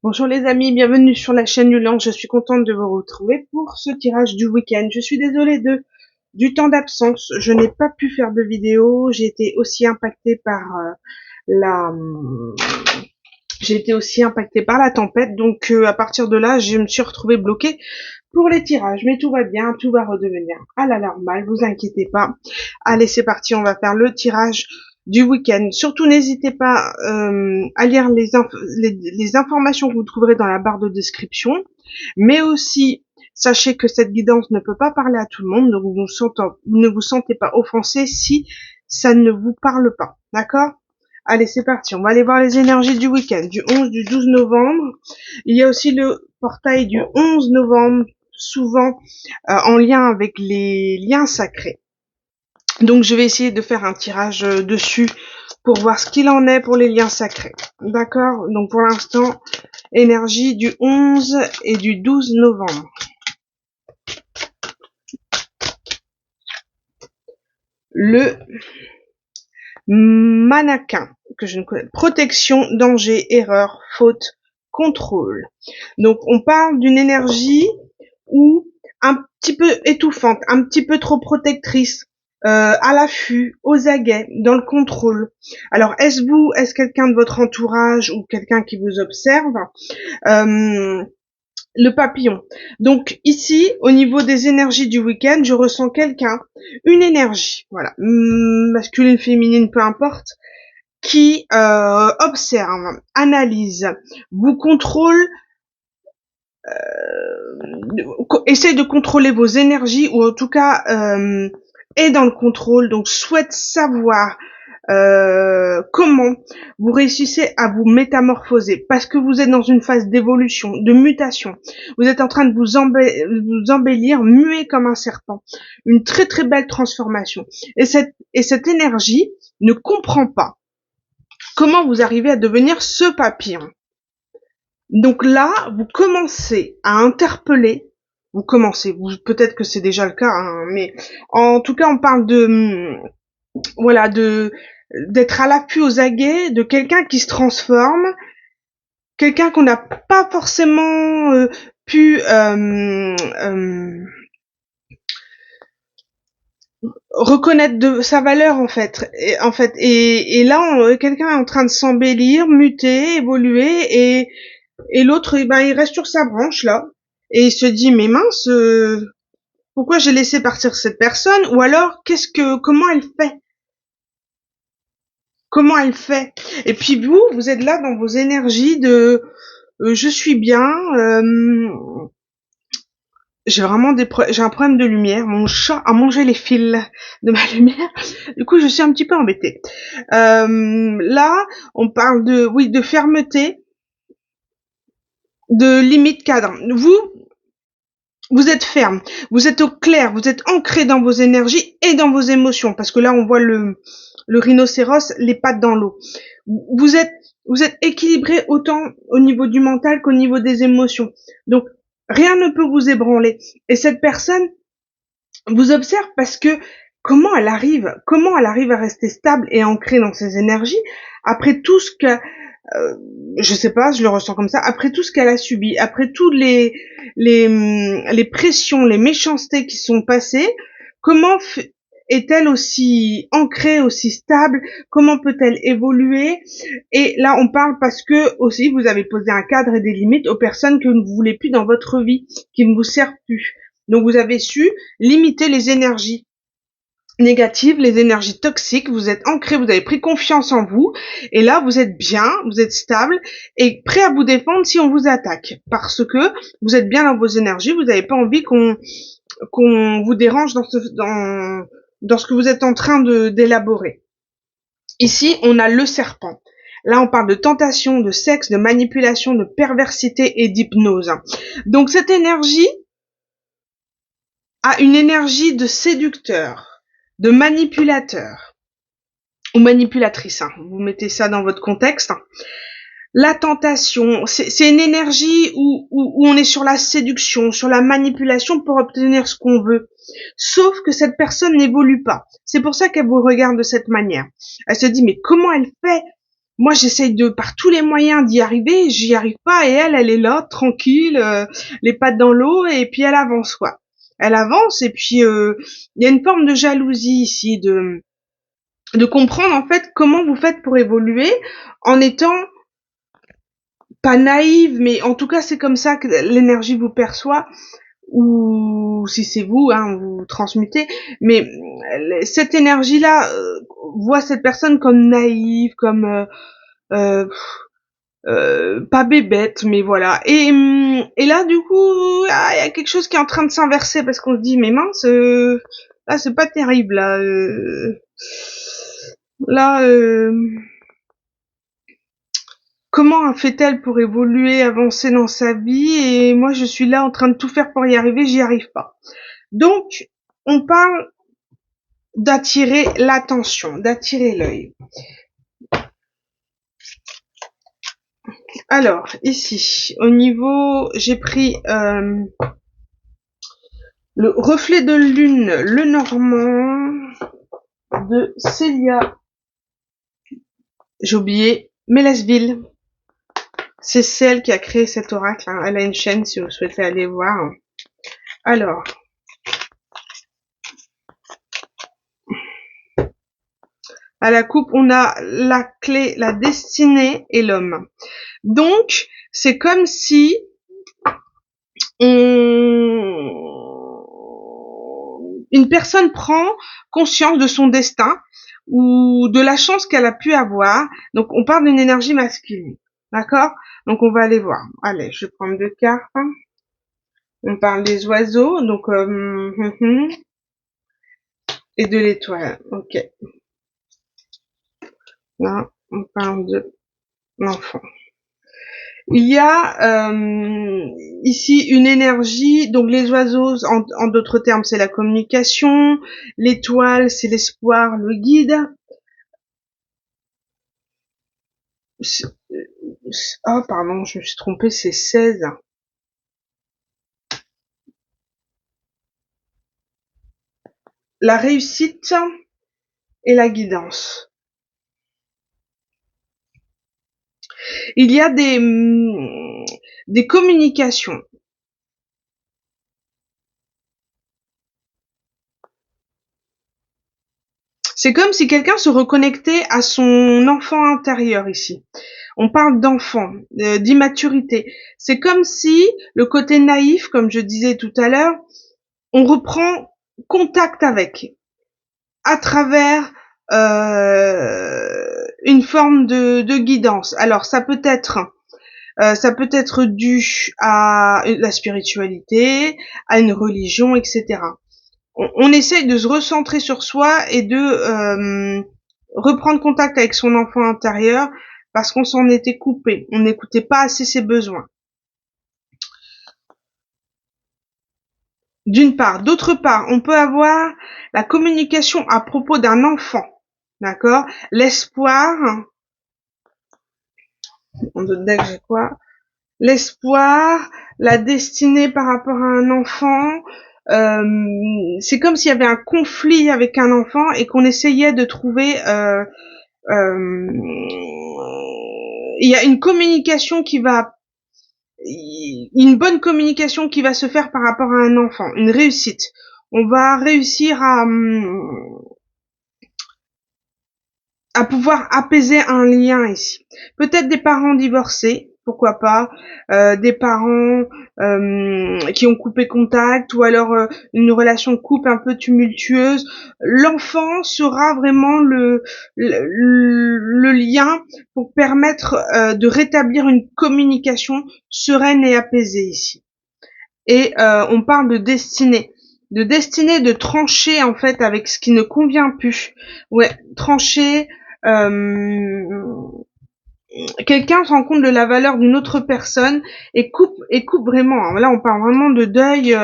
Bonjour les amis, bienvenue sur la chaîne Lulan. Je suis contente de vous retrouver pour ce tirage du week-end. Je suis désolée du temps d'absence. Je n'ai pas pu faire de vidéo. J'ai été aussi impactée par la la tempête. Donc à partir de là, je me suis retrouvée bloquée pour les tirages. Mais tout va bien, tout va redevenir à la normale. Vous inquiétez pas. Allez, c'est parti. On va faire le tirage du week-end. Surtout, n'hésitez pas à lire les informations que vous trouverez dans la barre de description, mais aussi sachez que cette guidance ne peut pas parler à tout le monde, donc vous ne vous sentez pas offensé si ça ne vous parle pas, d'accord? Allez, c'est parti, on va aller voir les énergies du week-end, du 11, du 12 novembre. Il y a aussi le portail du 11 novembre, souvent en lien avec les liens sacrés. Donc je vais essayer de faire un tirage dessus pour voir ce qu'il en est pour les liens sacrés. D'accord? Donc pour l'instant, énergie du 11 et du 12 novembre. Le mannequin, que je ne connais pas. Protection, danger, erreur, faute, contrôle. Donc on parle d'une énergie où un petit peu étouffante, un petit peu trop protectrice, à l'affût, aux aguets, dans le contrôle. Alors, est-ce quelqu'un de votre entourage ou quelqu'un qui vous observe? Le papillon. Donc ici, au niveau des énergies du week-end, je ressens quelqu'un, une énergie, voilà, masculine, féminine, peu importe, qui observe, analyse, vous contrôle, essaie de contrôler vos énergies, ou en tout cas est dans le contrôle, donc souhaite savoir comment vous réussissez à vous métamorphoser, parce que vous êtes dans une phase d'évolution, de mutation. Vous êtes en train de vous embellir, muet comme un serpent. Une très très belle transformation. Et cette énergie ne comprend pas comment vous arrivez à devenir ce papillon. Donc là, vous commencez à interpeller, peut-être que c'est déjà le cas, hein, mais en tout cas, on parle d'être à l'affût, aux aguets, de quelqu'un qui se transforme, quelqu'un qu'on n'a pas forcément pu reconnaître de sa valeur en fait. Et là, quelqu'un est en train de s'embellir, muter, évoluer, et l'autre, eh ben, il reste sur sa branche là, et il se dit mais mince, pourquoi j'ai laissé partir cette personne, ou alors comment elle fait? Comment elle fait? Et puis vous êtes là dans vos énergies de je suis bien, j'ai un problème de lumière, mon chat a mangé les fils de ma lumière, du coup je suis un petit peu embêtée. Là, on parle de fermeté, de limite cadre. Vous êtes ferme, vous êtes au clair, vous êtes ancré dans vos énergies et dans vos émotions, parce que là on voit le rhinocéros, les pattes dans l'eau. Vous êtes équilibré autant au niveau du mental qu'au niveau des émotions. Donc rien ne peut vous ébranler. Et cette personne vous observe parce que comment elle arrive à rester stable et ancrée dans ses énergies après tout ce que je sais pas, je le ressens comme ça, après tout ce qu'elle a subi, après toutes les pressions, les méchancetés qui sont passées, comment est-elle aussi ancrée, aussi stable? Comment peut-elle évoluer? Et là, on parle parce que aussi vous avez posé un cadre et des limites aux personnes que vous ne voulez plus dans votre vie, qui ne vous servent plus. Donc vous avez su limiter les énergies négatives, les énergies toxiques, vous êtes ancré, vous avez pris confiance en vous, et là vous êtes bien, vous êtes stable et prêt à vous défendre si on vous attaque, parce que vous êtes bien dans vos énergies, vous n'avez pas envie qu'on vous dérange dans ce que vous êtes en train d'élaborer. Ici, on a le serpent. Là, on parle de tentation, de sexe, de manipulation, de perversité et d'hypnose. Donc cette énergie a une énergie de séducteur, de manipulateur ou manipulatrice. Vous mettez ça dans votre contexte. La tentation, c'est une énergie où on est sur la séduction, sur la manipulation pour obtenir ce qu'on veut. Sauf que cette personne n'évolue pas. C'est pour ça qu'elle vous regarde de cette manière. Elle se dit, mais comment elle fait moi j'essaye de par tous les moyens d'y arriver, j'y arrive pas, et elle est là tranquille, les pattes dans l'eau, et puis elle avance quoi. Elle avance, et puis il y a une forme de jalousie ici, de comprendre en fait comment vous faites pour évoluer en étant pas naïve, mais en tout cas c'est comme ça que l'énergie vous perçoit, ou si c'est vous, hein, vous transmutez, mais cette énergie-là voit cette personne comme naïve, comme euh, pas bébête, mais voilà. Et là, du coup, il y a quelque chose qui est en train de s'inverser parce qu'on se dit, mais mince, là, c'est pas terrible, là. Là, comment fait-elle pour évoluer, avancer dans sa vie? Et moi, je suis là en train de tout faire pour y arriver, j'y arrive pas. Donc, on parle d'attirer l'attention, d'attirer l'œil. Alors, ici, au niveau, j'ai pris le reflet de lune, le Normand, de Célia, j'ai oublié, Mélesville. C'est celle qui a créé cet oracle, hein. Elle a une chaîne si vous souhaitez aller voir. Alors, à la coupe, on a la clé, la destinée et l'homme. Donc, c'est comme si une personne prend conscience de son destin ou de la chance qu'elle a pu avoir. Donc, on parle d'une énergie masculine. D'accord? Donc, on va aller voir. Allez, je vais prendre 2 cartes. On parle des oiseaux, donc et de l'étoile. Ok. Là, on parle de l'enfant. Il y a ici une énergie, donc les oiseaux, en d'autres termes, c'est la communication, l'étoile, c'est l'espoir, le guide. Oh, pardon, je me suis trompée, c'est 16. La réussite et la guidance. Il y a des communications. C'est comme si quelqu'un se reconnectait à son enfant intérieur ici. On parle d'enfant, d'immaturité. C'est comme si le côté naïf, comme je disais tout à l'heure, on reprend contact avec, à travers une forme de guidance. Alors ça peut être dû à la spiritualité, à une religion, etc. On essaye de se recentrer sur soi et de reprendre contact avec son enfant intérieur parce qu'on s'en était coupé. On n'écoutait pas assez ses besoins. D'une part. D'autre part, on peut avoir la communication à propos d'un enfant. D'accord? L'espoir. On d'autres decks, j'ai quoi? L'espoir, la destinée par rapport à un enfant. C'est comme s'il y avait un conflit avec un enfant et qu'on essayait de trouver il y a une communication une bonne communication qui va se faire par rapport à un enfant, une réussite. On va réussir à pouvoir apaiser un lien ici. Peut-être des parents divorcés, pourquoi pas, des parents qui ont coupé contact, ou alors une relation de couple un peu tumultueuse. L'enfant sera vraiment le lien pour permettre de rétablir une communication sereine et apaisée ici. Et on parle de destinée. De trancher en fait avec ce qui ne convient plus. Ouais, trancher. Quelqu'un se rend compte de la valeur d'une autre personne et coupe vraiment. Là, on parle vraiment de deuil.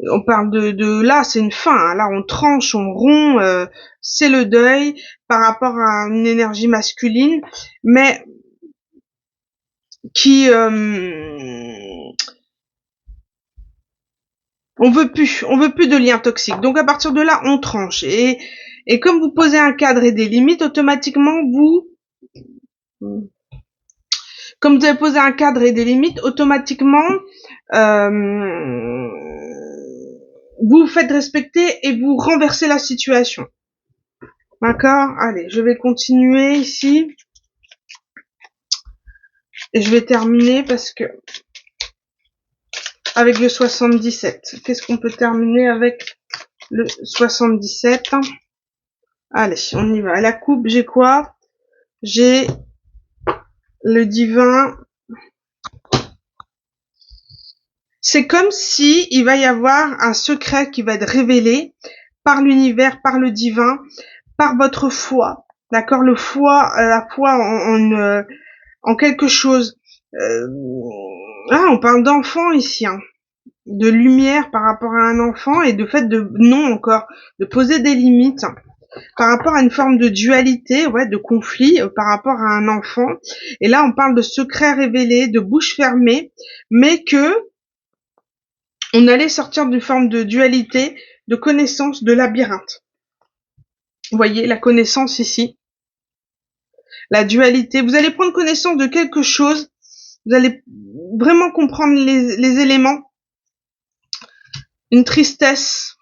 On parle de là, c'est une fin. Hein. Là, on tranche, on rompt. C'est le deuil par rapport à une énergie masculine, mais qui on veut plus de liens toxiques. Donc à partir de là, on tranche. Et Et comme vous posez un cadre et des limites, automatiquement, comme vous avez posé un cadre et des limites, automatiquement, vous faites respecter et vous renversez la situation. D'accord? Allez, je vais continuer ici. Et je vais terminer parce que avec le 77. Qu'est-ce qu'on peut terminer avec le 77? Allez, on y va. À la coupe, j'ai quoi? J'ai le divin. C'est comme si il va y avoir un secret qui va être révélé par l'univers, par le divin, par votre foi. D'accord? La foi en quelque chose. On parle d'enfant ici, hein. De lumière par rapport à un enfant et de fait de poser des limites par rapport à une forme de dualité, de conflit par rapport à un enfant. Et là, on parle de secrets révélés, de bouche fermée, mais que on allait sortir d'une forme de dualité, de connaissance, de labyrinthe. Vous voyez la connaissance ici, la dualité. Vous allez prendre connaissance de quelque chose, vous allez vraiment comprendre les éléments, une tristesse.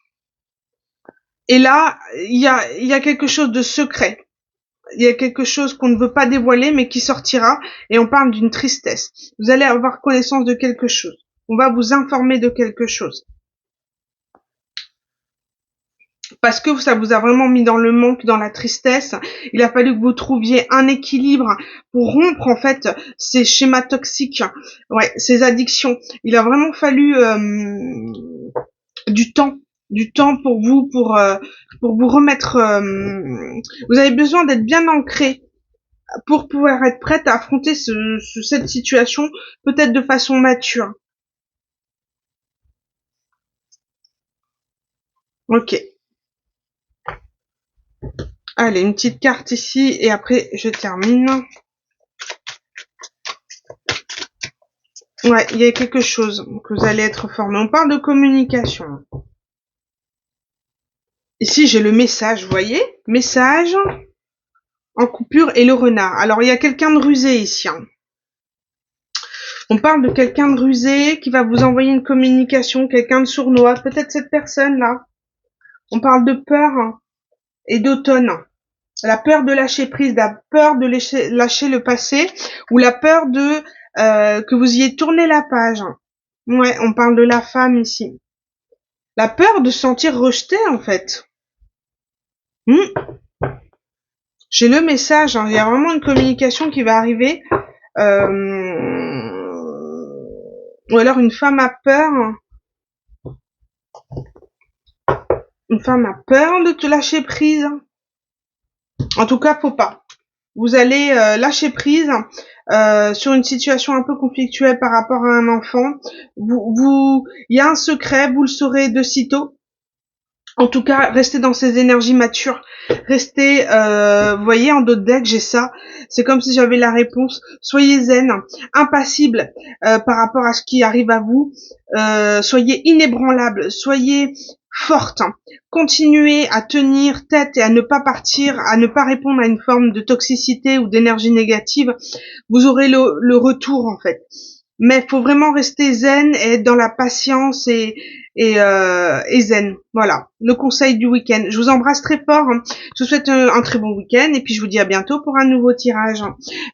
Et là, il y a quelque chose de secret. Il y a quelque chose qu'on ne veut pas dévoiler, mais qui sortira. Et on parle d'une tristesse. Vous allez avoir connaissance de quelque chose. On va vous informer de quelque chose. Parce que ça vous a vraiment mis dans le manque, dans la tristesse. Il a fallu que vous trouviez un équilibre pour rompre, en fait, ces schémas toxiques. Ces addictions. Il a vraiment fallu du temps pour vous, pour vous remettre. Vous avez besoin d'être bien ancré pour pouvoir être prête à affronter cette situation, peut-être de façon mature. Ok. Allez, une petite carte ici et après je termine. Il y a quelque chose que vous allez être formé. On parle de communication. Ici, j'ai le message, vous voyez? Message en coupure et le renard. Alors, il y a quelqu'un de rusé ici. On parle de quelqu'un de rusé qui va vous envoyer une communication, quelqu'un de sournois, peut-être cette personne-là. On parle de peur et d'automne. La peur de lâcher prise, la peur de lâcher le passé ou la peur de que vous y ayez tourné la page. On parle de la femme ici. La peur de se sentir rejeté en fait. J'ai le message, il y a vraiment une communication qui va arriver. Ou alors une femme a peur. Une femme a peur de te lâcher prise. En tout cas, faut pas. Vous allez lâcher prise sur une situation un peu conflictuelle par rapport à un enfant. Il y a un secret, vous le saurez de sitôt. En tout cas, restez dans ces énergies matures. Restez, vous voyez, en dos de deck, j'ai ça. C'est comme si j'avais la réponse. Soyez zen, impassible par rapport à ce qui arrive à vous. Soyez inébranlable, soyez forte. Continuez à tenir tête et à ne pas partir, à ne pas répondre à une forme de toxicité ou d'énergie négative. Vous aurez le retour, en fait. Mais il faut vraiment rester zen et être dans la patience et zen. Voilà, le conseil du week-end. Je vous embrasse très fort. Je vous souhaite un très bon week-end et puis je vous dis à bientôt pour un nouveau tirage.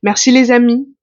Merci les amis.